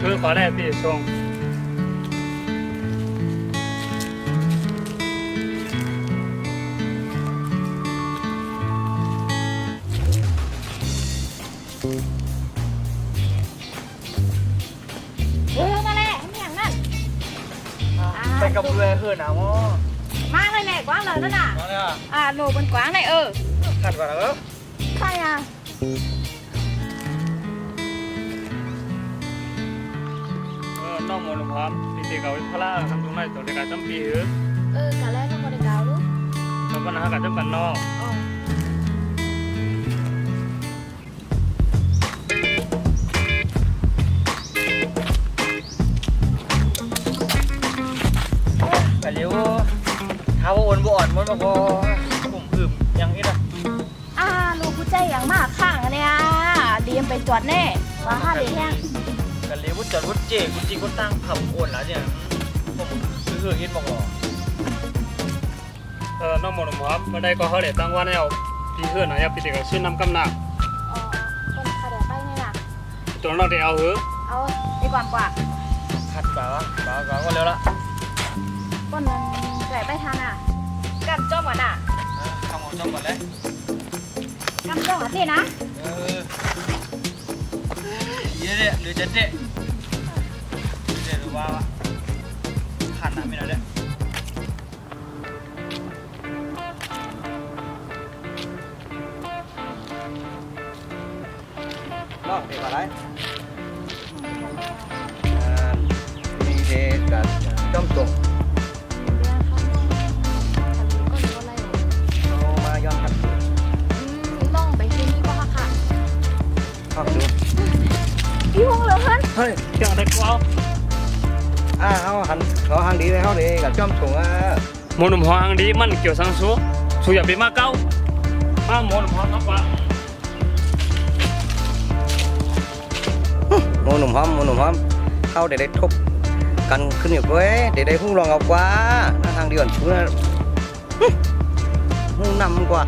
คือขอได้พี่ชงมาเลยไม่อย่างนั้น ไปกับเรือคือหนาวมั้ง มาเลยแม่กว้างเลยนั่นน่ะ มาเลยหนูบนกว้างเลยขัดว่าแล้ว ใครอ่ะ น้องโมลพร้อมพี่ตีเขาพระทำตรงไหนตัวเด็กจำปีหรือก ะแล้วต้องบริการลูก ชาวบ้านหากันจำกันนอก แต่เลี้ยวเท้าอ่อนบ่อ่อนมันมาพอผมอึมยังนี่นะ ลูกผู้ใจอย่างมากข้างเนี่ยดีมไปจอดแน่ว่าห้าเด็กแห้ง แต่เลี้ยวจอดรถเจ๊กูจริงก็ตั้งขับโอนแล้วเนี่ยผมคือเห็นบอกหรอ น้องโมลพร้อมเมื่อใดก็เขาเด็ตั้งวันให้เอาพี่เพื่อนนะพี่ตีเขาชื่อน้ำกำหนัก คนขาเดี๋ยวไปเนี่ยนะ ตัวน้องที่เอาหือ เอาไปก่อนกว่า ขัดป่าวก็เร็วละ ก้นนั้นแกะไปทานกันจ้องก่อนทำหมดจบก่อนเลย กันจ้องก่อนสินะ เยอะเลยหรือจะเจ๊เจ๊หรือว่าขัดน้ำไม่ได้เลยรอบเด็กอะไรมีเด็กกับจ้องตกเอามาย้อนขัด ต้องไปที่นี่ก็ค่ะ ชอบดู พี่หงเหรอฮัน เฮ้ยเจ้าได้กูเอา เขาหันดีเลยเขาดีกับจ้อมถุงโมลพร้อมดีมันเกี่ยวสังสูสูอย่าไปมาเก้ามาโมลพร้อมนับว่า หมูหนุ่มหอมเข้าเด็ดทุบกันขึ้นอยู่ก้อยเด็ดหู้รองเอากว่าทางเดือนชูนะหู้นำกว่า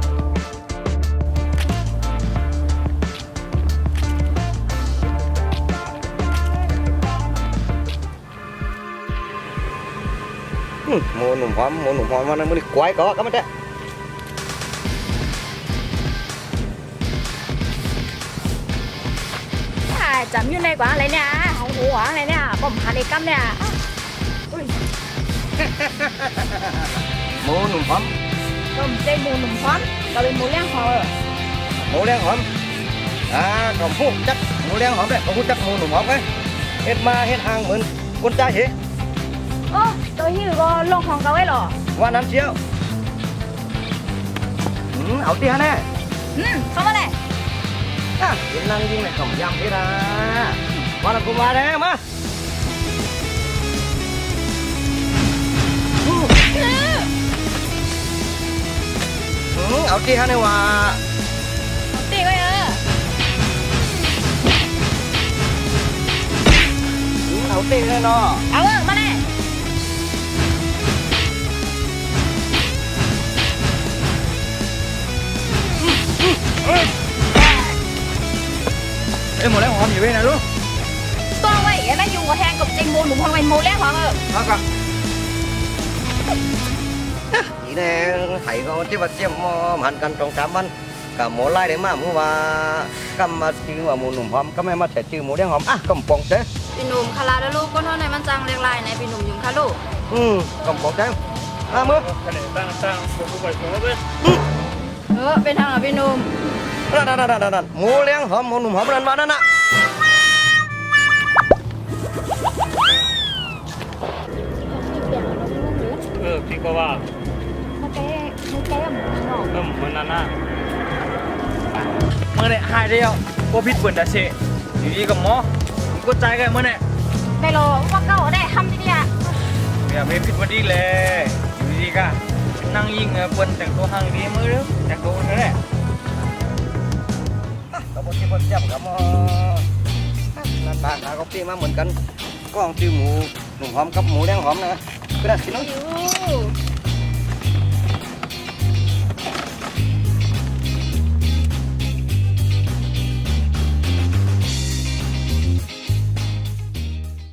หมูหนุ่มหอมมันมันกวายก็มันได้จำอยู่ในกว่าอะไรเนี่ยของหัวอะไรเนี่ยผมหาเด็กกัมเนี่ย หมูหนุ่มหอม ผมเจมูหนุ่มพร้อมก็เป็นหมูเลี้ยงคอ หมูเลี้ยงหอมของพวกจักหมูเลี้ยงหอมเลยของพวกจักหมูหนุ่มหอมเลยเฮ็ดมาเฮ็ดหางเหมือนคนใจเหร โอ้ตัวหิวก็ลงของเขาไว้หรอ ว่านั้นเชียวเอาตีฮะแน่ เข้ามาเลย เห็นนั่งยิงในขำยำพี่นะมาแล้วกูมาแล้วมาเอาตีฮะแน่ว่า ตีไว้เอาตีแน่นอ เอามาเลย เอ้ยหมดแล้วหอมอยู่ด้วยนะลูก ตัวไว้แล้วอยู่กับแทงกับเจมูหนุ่มพองเป็นหมูเลี้ยงของเอาก่อนนี่แน่ไห้ก็ที่ว่าเจียมมอหันกันตรง3 วันกับหมูไล่ได้มาเมื่อว่ากำมาชื่อว่าหมูหนุ่มหอมก็ไม่มาแต่ชื่อหมูแดงหอมกำปองเด้ พี่หนุ่มคาราแล้วลูกก็เท่าไหนมันจังเรียกลายในพี่หนุ่มยุงคาลูก กำปองเด้มือ คะแนนตั้งกูไปกูไป เป็นทางพี่หนุ่ม นั่นหมูเลี้ยงหอมหมูหนุ่มหอมนั่นมานั่นน่ะ พี่ก็ว่า มันแก้หมูหนอก ก็เหมือนนั่นนะ เมื่อเนี่ยหายเดียวโคพิษเปิดดาเชอยู่ดีกับหมอก็ใจกันเมื่อเนี่ย ไปรอว่าเก่าได้ทำที่นี่ อย่าไปพิษวันดีเลยอยู่ดีก็นั่งยิงเปิ้นแต่งตัวห่างดีมือเด้อแต่งตัวนั่นแหละก็บ่ที่เปิ้นจับกับหมอนั่นบ้านหาก็ปีมาเหมือนกันก็ชื่อหมูหนุ่มหอมกับหมูแดงหอมนะก็ได้สิน้อง อยู่